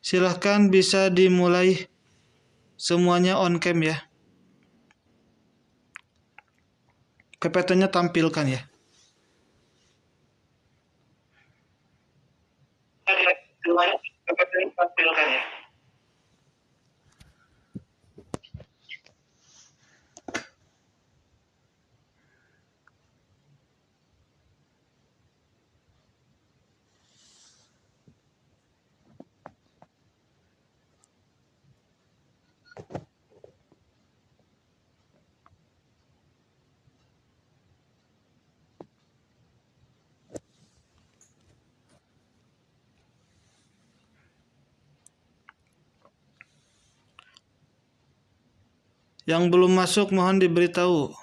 Silahkan bisa dimulai semuanya on cam ya. PPT-nya tampilkan ya. PPT-nya tampilkan ya. Yang belum masuk mohon diberitahu.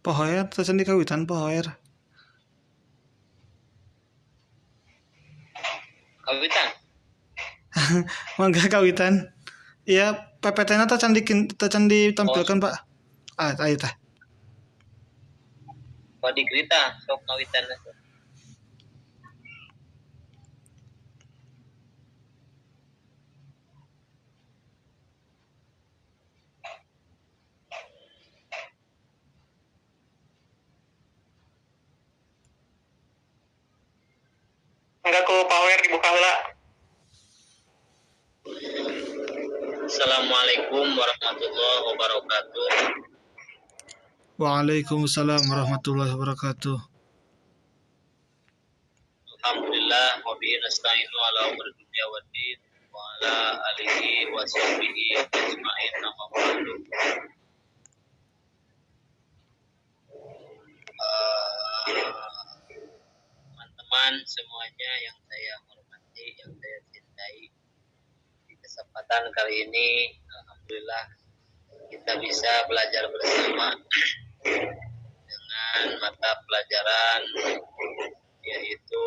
Pohoer tersendi kawitan pohoer. Kawitan. Mangga kawitan. Iya, PPT-nya tacan ditampilkan, Pak. Ayo teh. Kok digerita sok kawitan. Enggak ku power dibuka heula. Assalamualaikum warahmatullahi wabarakatuh. Waalaikumsalam warahmatullahi wabarakatuh. Alhamdulillah wa bihi nasta'inu ala umuri dunya waddin wa ala alihi wa sahbihi ajma'in. Teman-teman semuanya yang saya hormati, yang saya cintai, di kesempatan kali ini alhamdulillah kita bisa belajar bersama dengan mata pelajaran yaitu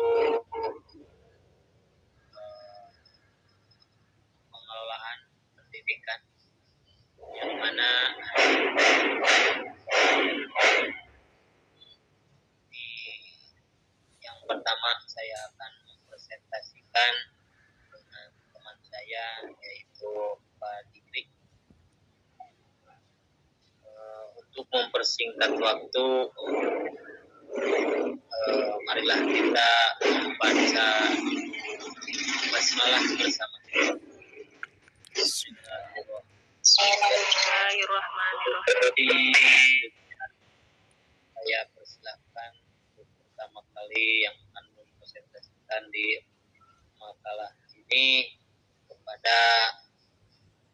pengelolaan pendidikan, yang mana yang pertama saya akan mempresentasikan dengan teman saya yaitu Pak Dikri. Untuk mempersingkat waktu, marilah kita membaca basmalah bersama. Bismillahirrahmanirrahim. Saya persilahkan untuk pertama kali yang akan mempresentasikan di makalah ini kepada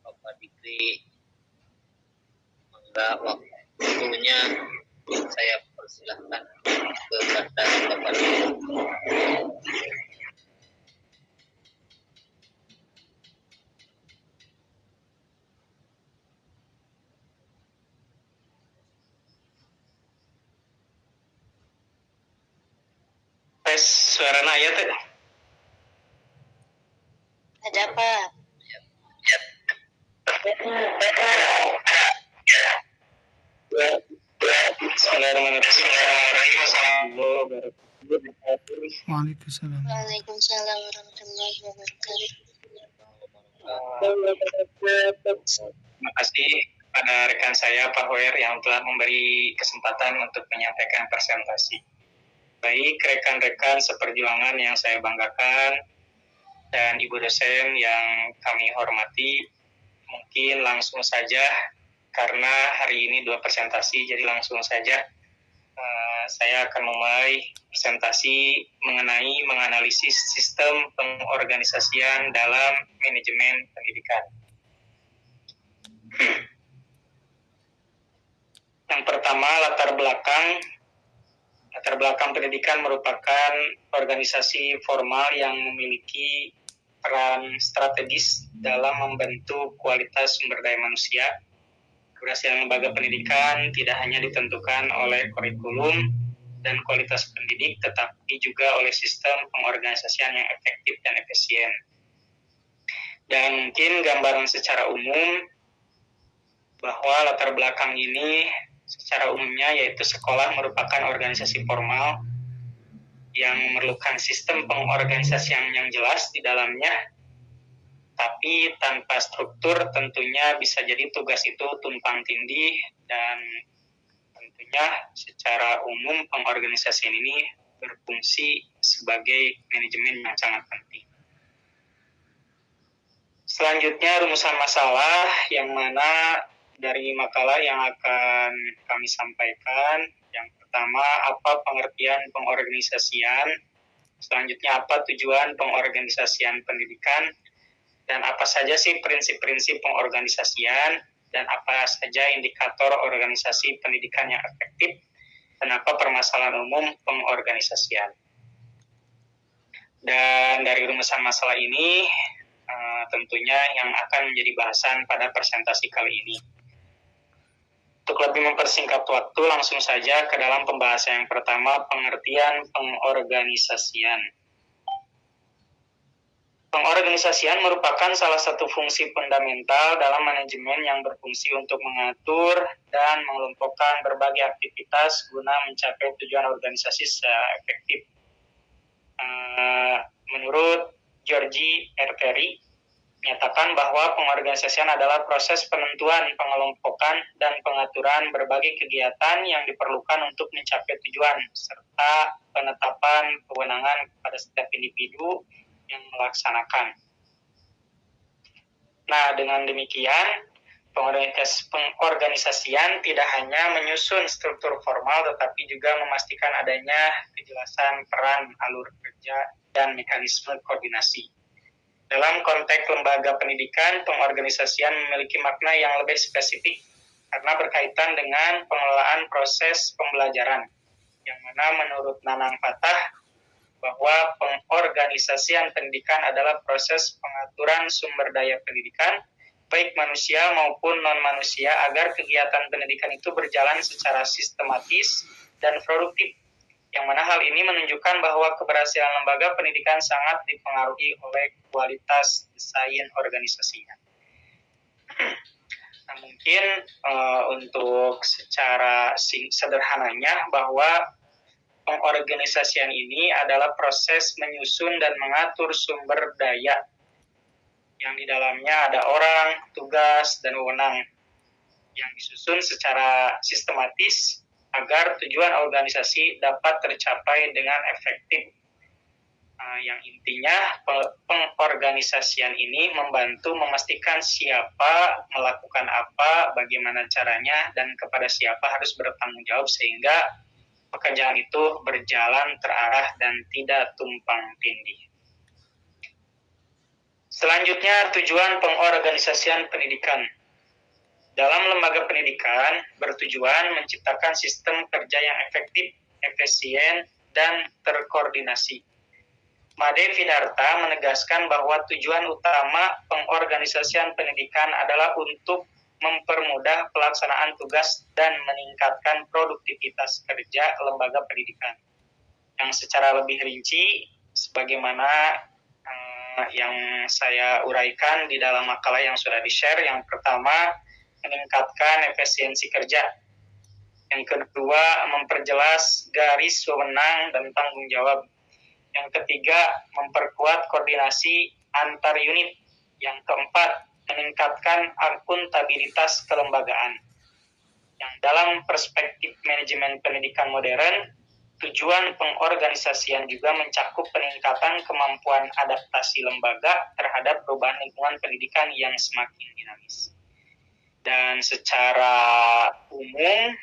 Bapak Dikri. Mangga waktunya saya persilahkan kepada Bapak Dikri. Suara aya teh. Ada apa? Waalaikumsalam. Waalaikumsalam warahmatullahi wabarakatuh. Terima kasih pada rekan saya Pak Hoer yang telah memberi kesempatan untuk menyampaikan presentasi. Baik rekan-rekan seperjuangan yang saya banggakan dan ibu dosen yang kami hormati, mungkin langsung saja karena hari ini 2 presentasi, jadi langsung saja saya akan memulai presentasi mengenai menganalisis sistem pengorganisasian dalam manajemen pendidikan. Yang pertama, latar belakang pendidikan merupakan organisasi formal yang memiliki peran strategis dalam membentuk kualitas sumber daya manusia. Keberhasilan lembaga pendidikan tidak hanya ditentukan oleh kurikulum dan kualitas pendidik, tetapi juga oleh sistem pengorganisasian yang efektif dan efisien. Dan mungkin gambaran secara umum bahwa latar belakang ini secara umumnya yaitu sekolah merupakan organisasi formal yang memerlukan sistem pengorganisasian yang jelas di dalamnya. Tapi tanpa struktur tentunya bisa jadi tugas itu tumpang tindih dan tentunya secara umum pengorganisasian ini berfungsi sebagai manajemen yang sangat penting. Selanjutnya rumusan masalah yang mana dari makalah yang akan kami sampaikan. Yang pertama, apa pengertian pengorganisasian? Selanjutnya, apa tujuan pengorganisasian pendidikan? Dan apa saja sih prinsip-prinsip pengorganisasian, dan apa saja indikator organisasi pendidikan yang efektif, dan apa permasalahan umum pengorganisasian. Dan dari rumusan masalah ini, tentunya yang akan menjadi bahasan pada presentasi kali ini. Untuk lebih mempersingkat waktu, langsung saja ke dalam pembahasan yang pertama, pengertian pengorganisasian. Pengorganisasian merupakan salah satu fungsi fundamental dalam manajemen yang berfungsi untuk mengatur dan mengelompokkan berbagai aktivitas guna mencapai tujuan organisasi secara efektif. Menurut Georgie R. Terry, menyatakan bahwa pengorganisasian adalah proses penentuan, pengelompokan, dan pengaturan berbagai kegiatan yang diperlukan untuk mencapai tujuan, serta penetapan kewenangan pada setiap individu yang melaksanakan. Nah, dengan demikian, pengorganisasian tidak hanya menyusun struktur formal, tetapi juga memastikan adanya kejelasan peran, alur kerja, dan mekanisme koordinasi. Dalam konteks lembaga pendidikan, pengorganisasian memiliki makna yang lebih spesifik karena berkaitan dengan pengelolaan proses pembelajaran, yang mana menurut Nanang Fatah, bahwa pengorganisasian pendidikan adalah proses pengaturan sumber daya pendidikan, baik manusia maupun non-manusia, agar kegiatan pendidikan itu berjalan secara sistematis dan produktif, yang mana hal ini menunjukkan bahwa keberhasilan lembaga pendidikan sangat dipengaruhi oleh kualitas desain organisasinya. Nah, mungkin untuk secara sederhananya bahwa pengorganisasian ini adalah proses menyusun dan mengatur sumber daya yang di dalamnya ada orang, tugas, dan wewenang yang disusun secara sistematis agar tujuan organisasi dapat tercapai dengan efektif. Yang intinya pengorganisasian ini membantu memastikan siapa melakukan apa, bagaimana caranya, dan kepada siapa harus bertanggung jawab sehingga pekerjaan itu berjalan terarah dan tidak tumpang tindih. Selanjutnya, tujuan pengorganisasian pendidikan. Dalam lembaga pendidikan bertujuan menciptakan sistem kerja yang efektif, efisien, dan terkoordinasi. Made Vidarta menegaskan bahwa tujuan utama pengorganisasian pendidikan adalah untuk mempermudah pelaksanaan tugas dan meningkatkan produktivitas kerja lembaga pendidikan. yang secara lebih rinci sebagaimana yang saya uraikan di dalam makalah yang sudah di-share. Yang pertama, meningkatkan efisiensi kerja. Yang kedua, memperjelas garis wewenang dan tanggung jawab. Yang ketiga, memperkuat koordinasi antar unit. Yang keempat, meningkatkan akuntabilitas kelembagaan. Yang dalam perspektif manajemen pendidikan modern, tujuan pengorganisasian juga mencakup peningkatan kemampuan adaptasi lembaga terhadap perubahan lingkungan pendidikan yang semakin dinamis. Dan secara umum,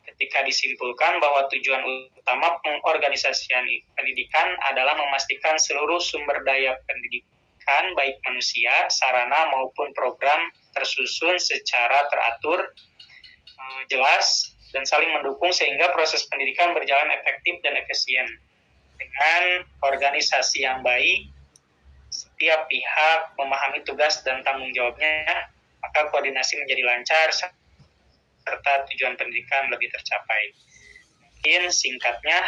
ketika disimpulkan bahwa tujuan utama pengorganisasian pendidikan adalah memastikan seluruh sumber daya pendidikan, baik manusia, sarana maupun program, tersusun secara teratur, jelas, dan saling mendukung sehingga proses pendidikan berjalan efektif dan efisien. Dengan organisasi yang baik, setiap pihak memahami tugas dan tanggung jawabnya, maka koordinasi menjadi lancar serta tujuan pendidikan lebih tercapai. Mungkin singkatnya,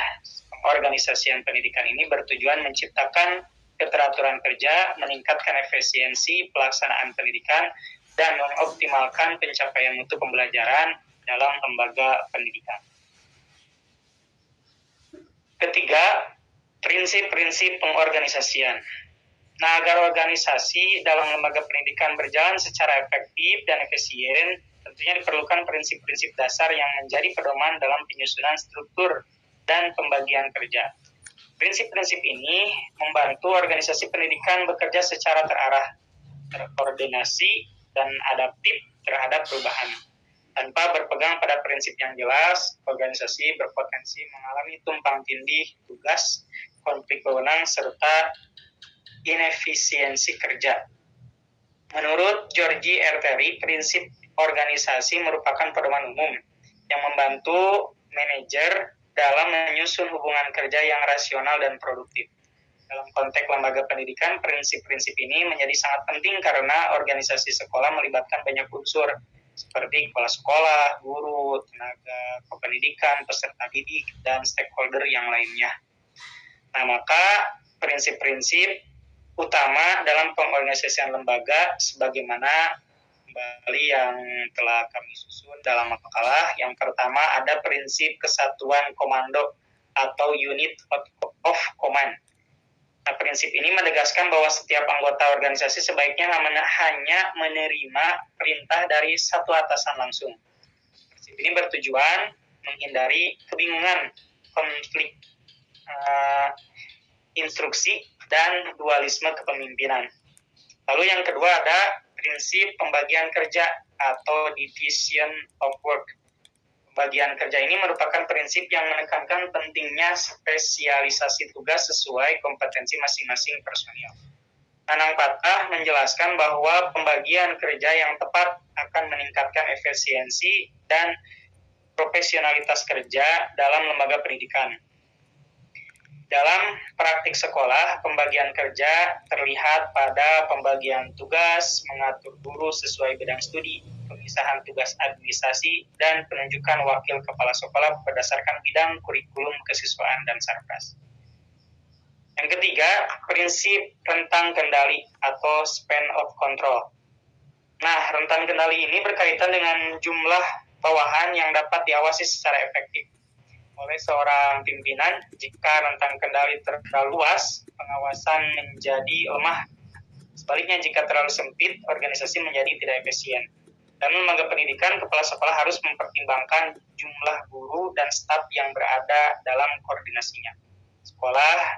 pengorganisasian pendidikan ini bertujuan menciptakan keteraturan kerja, meningkatkan efisiensi pelaksanaan pendidikan, dan mengoptimalkan pencapaian mutu pembelajaran dalam lembaga pendidikan. Ketiga, prinsip-prinsip pengorganisasian. Nah, agar organisasi dalam lembaga pendidikan berjalan secara efektif dan efisien, tentunya diperlukan prinsip-prinsip dasar yang menjadi pedoman dalam penyusunan struktur dan pembagian kerja. Prinsip-prinsip ini membantu organisasi pendidikan bekerja secara terarah, terkoordinasi, dan adaptif terhadap perubahan. Tanpa berpegang pada prinsip yang jelas, organisasi berpotensi mengalami tumpang tindih tugas, konflik wewenang, serta inefisiensi kerja. Menurut Georgie R. Terry, prinsip organisasi merupakan pedoman umum yang membantu manajer dalam menyusun hubungan kerja yang rasional dan produktif. Dalam konteks lembaga pendidikan, prinsip-prinsip ini menjadi sangat penting karena organisasi sekolah melibatkan banyak unsur seperti kepala sekolah, guru, tenaga kependidikan, peserta didik, dan stakeholder yang lainnya. Nah, maka prinsip-prinsip utama dalam pengorganisasian lembaga sebagaimana kembali yang telah kami susun dalam makalah. Yang pertama, ada prinsip kesatuan komando atau unit of command. Nah, prinsip ini menegaskan bahwa setiap anggota organisasi sebaiknya hanya menerima perintah dari satu atasan langsung. Prinsip ini bertujuan menghindari kebingungan, konflik instruksi, dan dualisme kepemimpinan. Lalu yang kedua ada prinsip pembagian kerja atau division of work. Pembagian kerja ini merupakan prinsip yang menekankan pentingnya spesialisasi tugas sesuai kompetensi masing-masing personil. Nanang Patah menjelaskan bahwa pembagian kerja yang tepat akan meningkatkan efisiensi dan profesionalitas kerja dalam lembaga pendidikan. Dalam praktik sekolah, pembagian kerja terlihat pada pembagian tugas, mengatur guru sesuai bidang studi, pemisahan tugas administrasi, dan penunjukan wakil kepala sekolah berdasarkan bidang kurikulum kesiswaan dan sarpras. Yang ketiga, prinsip rentang kendali atau span of control. Nah, rentang kendali ini berkaitan dengan jumlah bawahan yang dapat diawasi secara efektif oleh seorang pimpinan. Jika rentang kendali terlalu luas, pengawasan menjadi lemah. Sebaliknya, jika terlalu sempit, organisasi menjadi tidak efisien. Dalam lembaga pendidikan, kepala sekolah harus mempertimbangkan jumlah guru dan staf yang berada dalam koordinasinya. Sekolah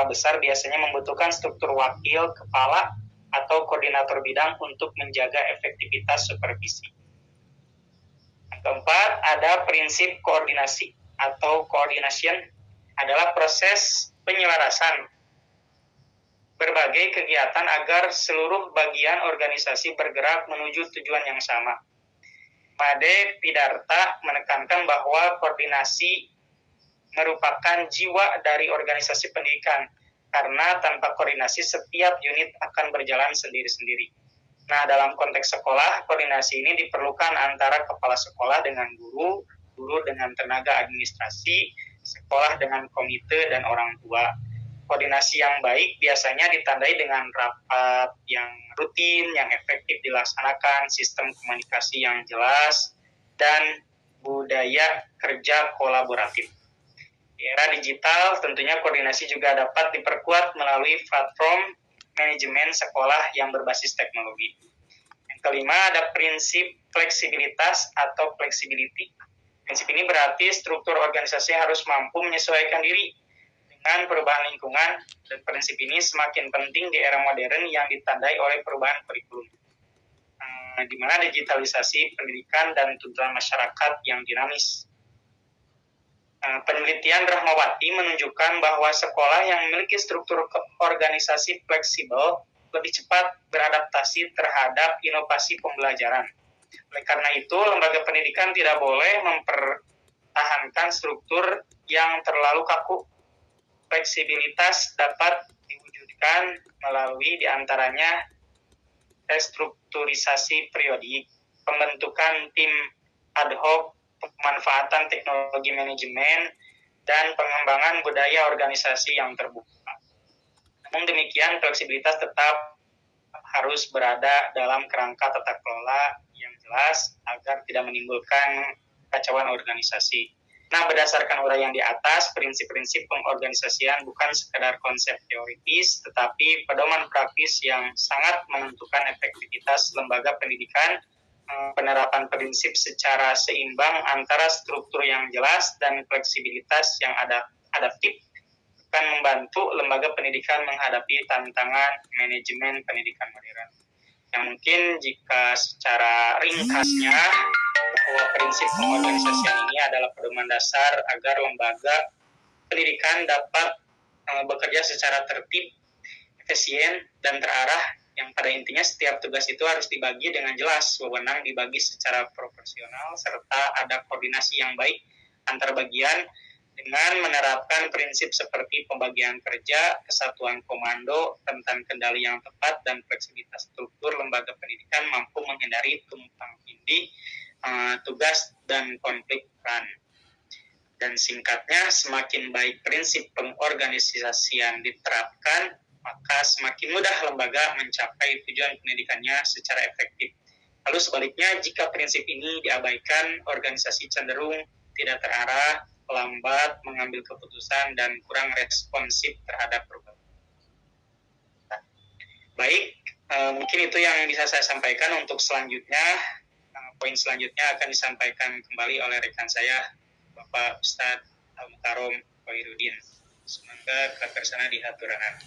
besar biasanya membutuhkan struktur wakil kepala atau koordinator bidang untuk menjaga efektivitas supervisi. Keempat, ada prinsip koordinasi atau coordination, adalah proses penyelarasan berbagai kegiatan agar seluruh bagian organisasi bergerak menuju tujuan yang sama. Made Pidarta menekankan bahwa koordinasi merupakan jiwa dari organisasi pendidikan, karena tanpa koordinasi setiap unit akan berjalan sendiri-sendiri. Nah, dalam konteks sekolah, koordinasi ini diperlukan antara kepala sekolah dengan guru, guru dengan tenaga administrasi, sekolah dengan komite dan orang tua. Koordinasi yang baik biasanya ditandai dengan rapat yang rutin, yang efektif dilaksanakan, sistem komunikasi yang jelas, dan budaya kerja kolaboratif. Di era digital, tentunya koordinasi juga dapat diperkuat melalui platform manajemen sekolah yang berbasis teknologi. Yang kelima, ada prinsip fleksibilitas atau flexibility. Prinsip ini berarti struktur organisasi harus mampu menyesuaikan diri dengan perubahan lingkungan, dan prinsip ini semakin penting di era modern yang ditandai oleh perubahan kurikulum, di mana digitalisasi pendidikan dan tuntutan masyarakat yang dinamis. Penelitian Rahmawati menunjukkan bahwa sekolah yang memiliki struktur organisasi fleksibel lebih cepat beradaptasi terhadap inovasi pembelajaran. Oleh karena itu, lembaga pendidikan tidak boleh mempertahankan struktur yang terlalu kaku. Fleksibilitas dapat diwujudkan melalui diantaranya restrukturisasi periodik, pembentukan tim ad hoc, pemanfaatan teknologi manajemen, dan pengembangan budaya organisasi yang terbuka. Namun demikian, fleksibilitas tetap harus berada dalam kerangka tata kelola yang jelas agar tidak menimbulkan kekacauan organisasi. Nah, berdasarkan uraian di atas, prinsip-prinsip pengorganisasian bukan sekadar konsep teoritis, tetapi pedoman praktis yang sangat menentukan efektivitas lembaga pendidikan. Penerapan prinsip secara seimbang antara struktur yang jelas dan fleksibilitas yang adaptif akan membantu lembaga pendidikan menghadapi tantangan manajemen pendidikan modern. Yang mungkin jika secara ringkasnya, bahwa prinsip pengorganisasian ini adalah pedoman dasar agar lembaga pendidikan dapat bekerja secara tertib, efisien, dan terarah, yang pada intinya setiap tugas itu harus dibagi dengan jelas, wewenang dibagi secara proporsional, serta ada koordinasi yang baik antar bagian dengan menerapkan prinsip seperti pembagian kerja, kesatuan komando, tentang kendali yang tepat, dan fleksibilitas struktur lembaga pendidikan mampu menghindari tumpang tindih tugas dan konflik peran. Dan singkatnya, semakin baik prinsip pengorganisasian diterapkan, maka semakin mudah lembaga mencapai tujuan pendidikannya secara efektif. Lalu sebaliknya, jika prinsip ini diabaikan, organisasi cenderung tidak terarah, lambat mengambil keputusan, dan kurang responsif terhadap perubahan. Baik, mungkin itu yang bisa saya sampaikan. Untuk selanjutnya, poin selanjutnya akan disampaikan kembali oleh rekan saya, Bapak Ustadz Al-Mukarom Khairuddin. Semoga ketersana di haturanan.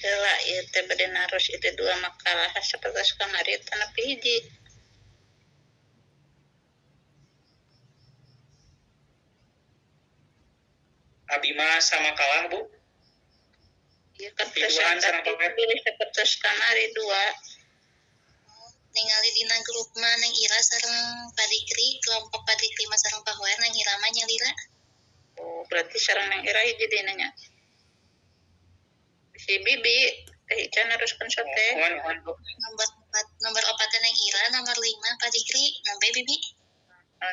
Heula ieu teh bade naros itu dua makalah sapertos kamari tanah hiji. Abi mah sama kalah, Bu. Ieu kan Tiduran sareng presentasi Pak. pilih sapertos kamari dua. Ningali dina grup mah nang Ira sareng Padikri, kelompok Padikri mah sareng Pahoer nang Ira mah nya Lila. Oh, berarti sareng nang Ira hiji dina nya. Si Bibi teh Ica naruskeun sote. Nomor 4 nang Ira, nomor 5 Padikri, nomor Bibi.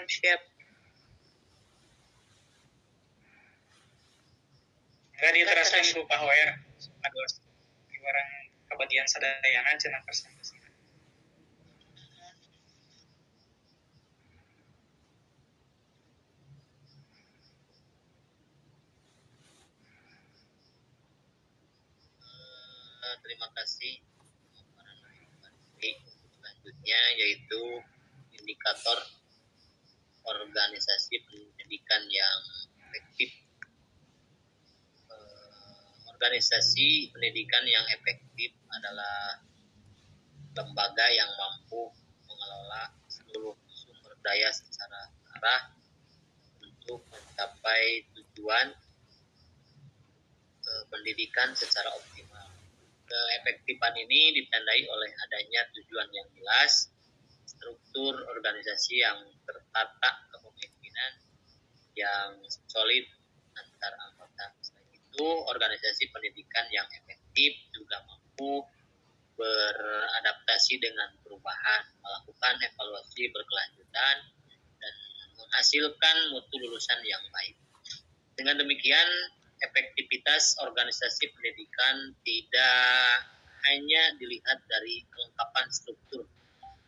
Siap. Enggak diteraskan ku Pahoer. Ados orang kabadian sadayana cenah presentasi. Terima kasih. Selanjutnya yaitu indikator organisasi pendidikan yang efektif. Organisasi pendidikan yang efektif adalah lembaga yang mampu mengelola seluruh sumber daya secara arah untuk mencapai tujuan pendidikan secara optimal. Keefektifan ini ditandai oleh adanya tujuan yang jelas, struktur organisasi yang tertata, kepemimpinan yang solid antar anggota. Selain itu, organisasi pendidikan yang efektif juga mampu beradaptasi dengan perubahan, melakukan evaluasi berkelanjutan, dan menghasilkan mutu lulusan yang baik. Dengan demikian, efektivitas organisasi pendidikan tidak hanya dilihat dari kelengkapan struktur,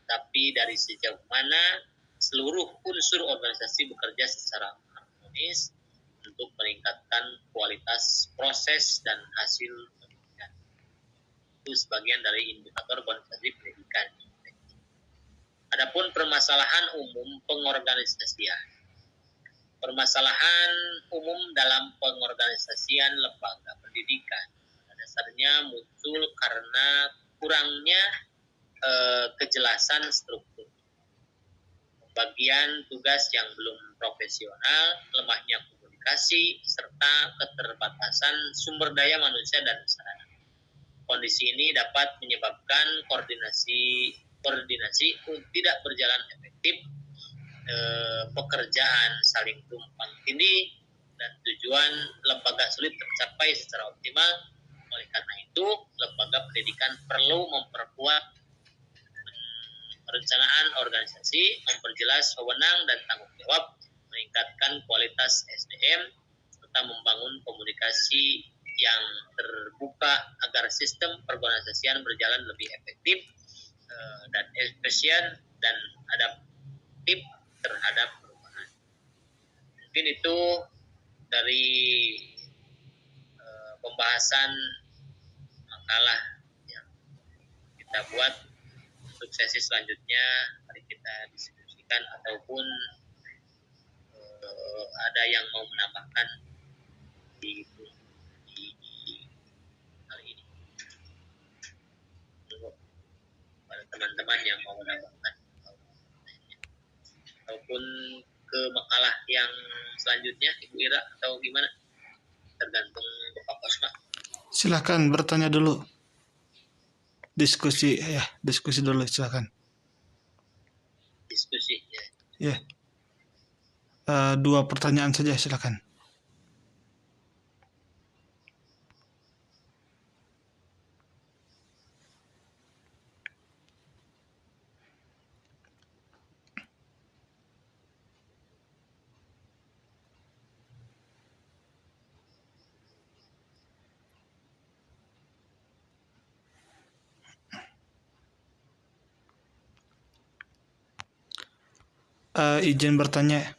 tapi dari sejauh mana seluruh unsur organisasi bekerja secara harmonis untuk meningkatkan kualitas proses dan hasil pendidikan. Itu sebagian dari indikator organisasi pendidikan. Adapun permasalahan umum pengorganisasian. Permasalahan umum dalam pengorganisasian lembaga pendidikan pada dasarnya muncul karena kurangnya kejelasan struktur, pembagian tugas yang belum profesional, lemahnya komunikasi, serta keterbatasan sumber daya manusia dan sarana. Kondisi ini dapat menyebabkan koordinasi tidak berjalan efektif, pekerjaan saling tumpang tindih, dan tujuan lembaga sulit tercapai secara optimal. Oleh karena itu, lembaga pendidikan perlu memperkuat perencanaan organisasi, memperjelas wewenang dan tanggung jawab, meningkatkan kualitas SDM, serta membangun komunikasi yang terbuka agar sistem perorganisasian berjalan lebih efektif dan efisien dan adaptif terhadap perubahan. Mungkin itu dari pembahasan makalah yang kita buat. Untuk sesi selanjutnya mari kita diskusikan ataupun ada yang mau menambahkan di hal ini. Pada teman-teman yang mau menambahkan ataupun ke makalah yang selanjutnya, Ibu Ira, atau gimana? Tergantung Bapak Kosma. Silakan bertanya dulu. Diskusi dulu, silakan. Diskusi ya. Ya. 2 pertanyaan saja, silakan. Izin bertanya.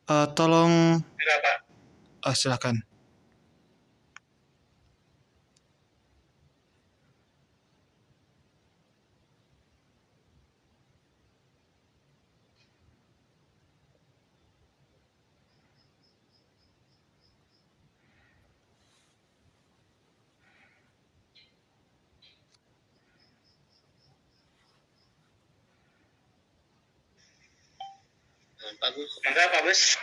Tolong. Silakan. Bagus.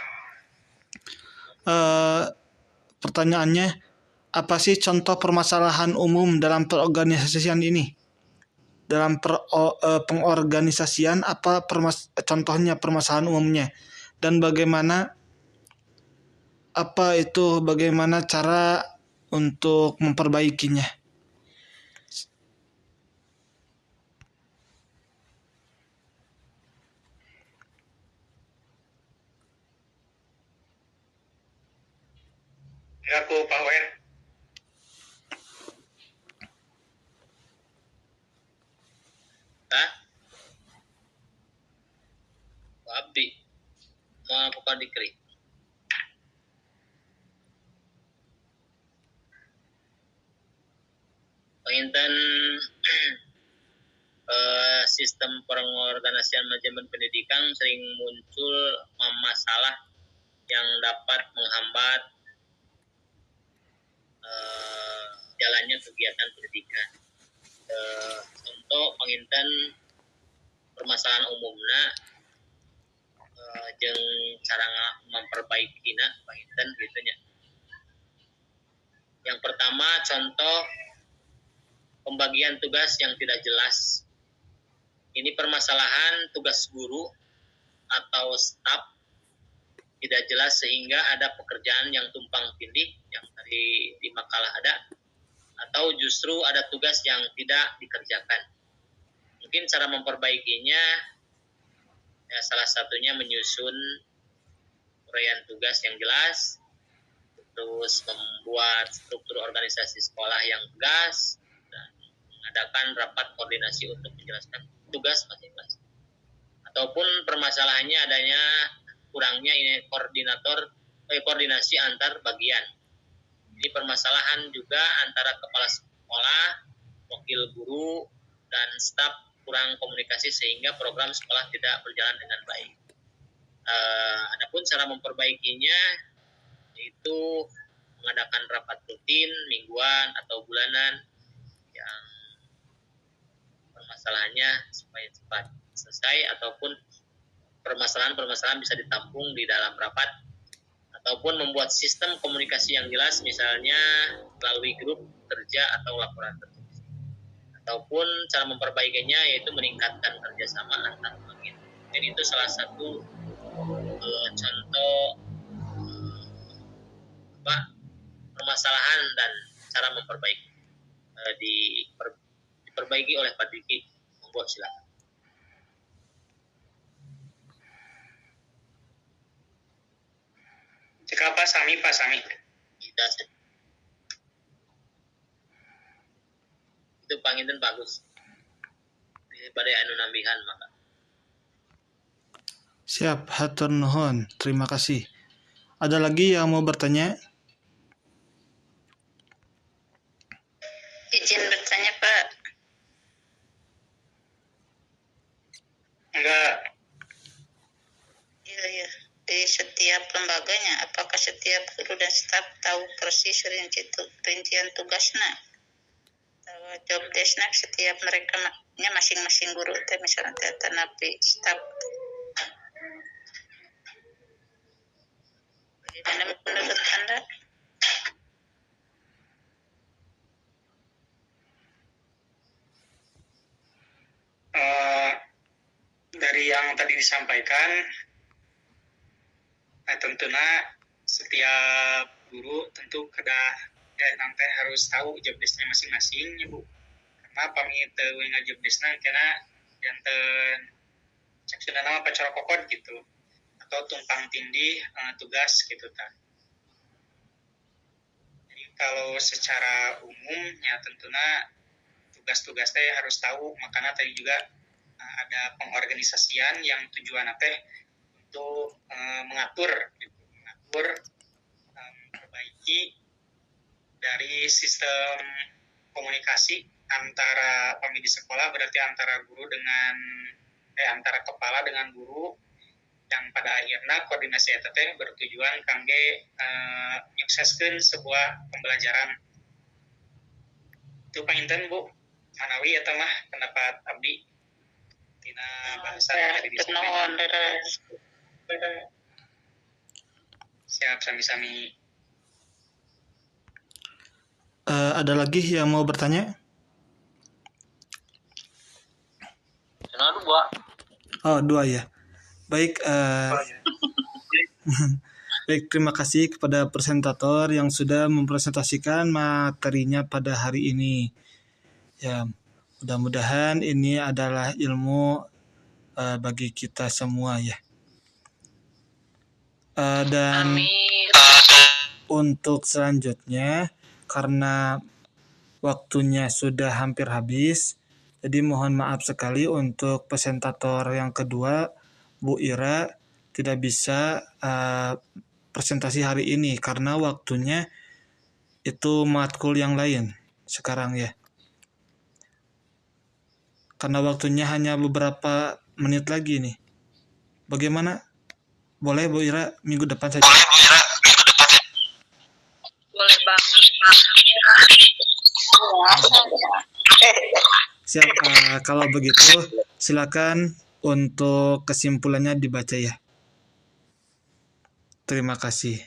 Pertanyaannya, apa sih contoh permasalahan umum dalam perorganisasian ini? Dalam pengorganisasian, apa contohnya permasalahan umumnya? Dan bagaimana cara untuk memperbaikinya? Aku Pak Wen. Pak Abdi mau buka dikri. Penginten sistem pengorganisasian manajemen pendidikan sering muncul masalah yang dapat menghambat jalannya kegiatan pendidikan. Contoh penginten permasalahan umumna jeung cara memperbaikina penginten gitu nya. Yang pertama, contoh pembagian tugas yang tidak jelas. Ini permasalahan tugas guru atau staf tidak jelas sehingga ada pekerjaan yang tumpang tindih yang tadi di makalah ada, atau justru ada tugas yang tidak dikerjakan. Mungkin cara memperbaikinya ya salah satunya menyusun uraian tugas yang jelas, terus membuat struktur organisasi sekolah yang tegas, dan mengadakan rapat koordinasi untuk menjelaskan tugas masing-masing. Ataupun permasalahannya adanya kurangnya ini koordinasi antar bagian. Ini permasalahan juga antara kepala sekolah, wakil guru, dan staf kurang komunikasi sehingga program sekolah tidak berjalan dengan baik. Adapun cara memperbaikinya yaitu mengadakan rapat rutin, mingguan atau bulanan yang permasalahannya supaya cepat selesai, ataupun permasalahan-permasalahan bisa ditampung di dalam rapat, ataupun membuat sistem komunikasi yang jelas, misalnya melalui grup kerja atau laporan tertulis. Ataupun cara memperbaikinya yaitu meningkatkan kerjasama antar bagian. Dan itu salah satu contoh permasalahan dan cara memperbaiki diperbaiki oleh Pak Diki. Monggo silakan. Jika Pak Sami. Tidak. Itu panginten bagus. Daripada anu nambihan maka. Siap, hatur nuhun. Terima kasih. Ada lagi yang mau bertanya? Izin bertanya, Pak. Enggak. Iya. Di setiap lembaganya, apakah setiap guru dan staf tahu persis rincian tugasnya? Tahu job desk-nya setiap mereka masing-masing guru teh misalnya teh tanapi staf. Bagaimana menurut Anda? Dari yang tadi disampaikan, tentunya setiap guru tentu nanti harus tahu job desk-nya masing-masing ya Bu. Karena pamit teu job desk-na karena janten cek sudah nama pacar kokon gitu atau tumpang tindih tugas gitu kan. Jadi kalau secara umum ya tentunya tugas-tugas teh harus tahu, makanya tadi juga ada pengorganisasian yang tujuan teh untuk mengatur memperbaiki dari sistem komunikasi antara pamidi sekolah, berarti antara guru dengan antara kepala dengan guru, yang pada akhirnya koordinasi eta teh bertujuan kangge nyukseskeun sebuah pembelajaran. Itu panginten Bu manawi eta mah pendapat abdi tina bahasa tadi disampaikan. Siap, sami-sami. Ada lagi yang mau bertanya? Oh, dua ya. Baik, baik, terima kasih kepada presentator yang sudah mempresentasikan materinya pada hari ini. Ya, mudah-mudahan ini adalah ilmu bagi kita semua ya. Dan untuk selanjutnya, karena waktunya sudah hampir habis, jadi mohon maaf sekali untuk presentator yang kedua, Bu Ira, tidak bisa presentasi hari ini karena waktunya itu matkul yang lain sekarang ya. Karena waktunya hanya beberapa menit lagi nih. Bagaimana? Boleh Bu Ira minggu depan saja? Boleh banget. Siap, kalau begitu silakan untuk kesimpulannya dibaca ya. Terima kasih.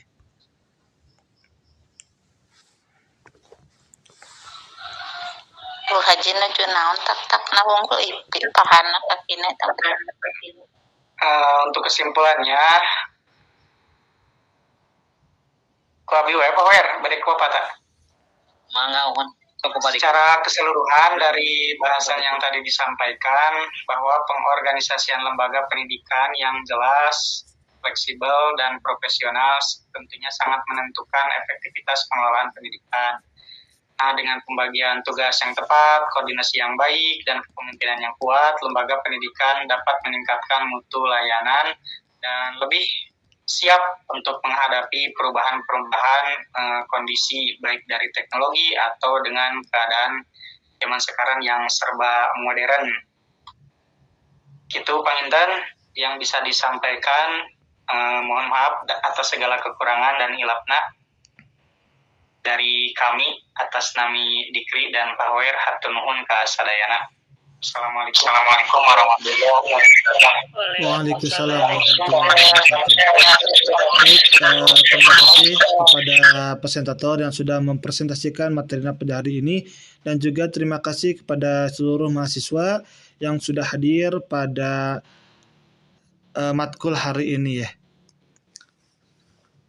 Bu Hajina juga naon tak nawongkul ipi pahana kakine tak. Untuk kesimpulannya, Ku abi wae Pak bade ku pata. Mangga Uhun. Secara keseluruhan dari bahasan yang tadi disampaikan bahwa pengorganisasian lembaga pendidikan yang jelas, fleksibel dan profesional tentunya sangat menentukan efektivitas pengelolaan pendidikan. Nah, dengan pembagian tugas yang tepat, koordinasi yang baik, dan kepemimpinan yang kuat, lembaga pendidikan dapat meningkatkan mutu layanan dan lebih siap untuk menghadapi perubahan-perubahan kondisi baik dari teknologi atau dengan keadaan zaman sekarang yang serba modern. Gitu Panginten yang bisa disampaikan. Mohon maaf atas segala kekurangan dan hilapna dari kami atas nami Dikri dan Pak Hoer hatur nuhun ka sadayana. Assalamualaikum warahmatullahi wabarakatuh. Waalaikumsalam warahmatullahi wabarakatuh. Baik, terima kasih kepada presentator yang sudah mempresentasikan materi pada hari ini, dan juga terima kasih kepada seluruh mahasiswa yang sudah hadir pada matkul hari ini ya.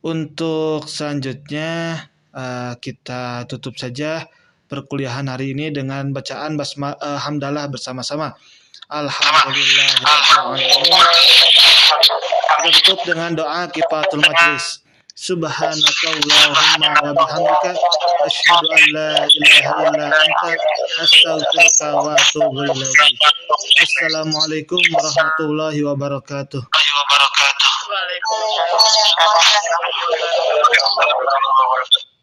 Untuk selanjutnya kita tutup saja perkuliahan hari ini dengan bacaan hamdalah bersama-sama. Alhamdulillah. Kita tutup dengan doa kifatul majlis. Subhanakallahumma wa bihamdika asyhadu an la ilaha illa anta astaghfiruka wa atubu ilaik. Assalamualaikum warahmatullahi wabarakatuh. Waalaikumsalam.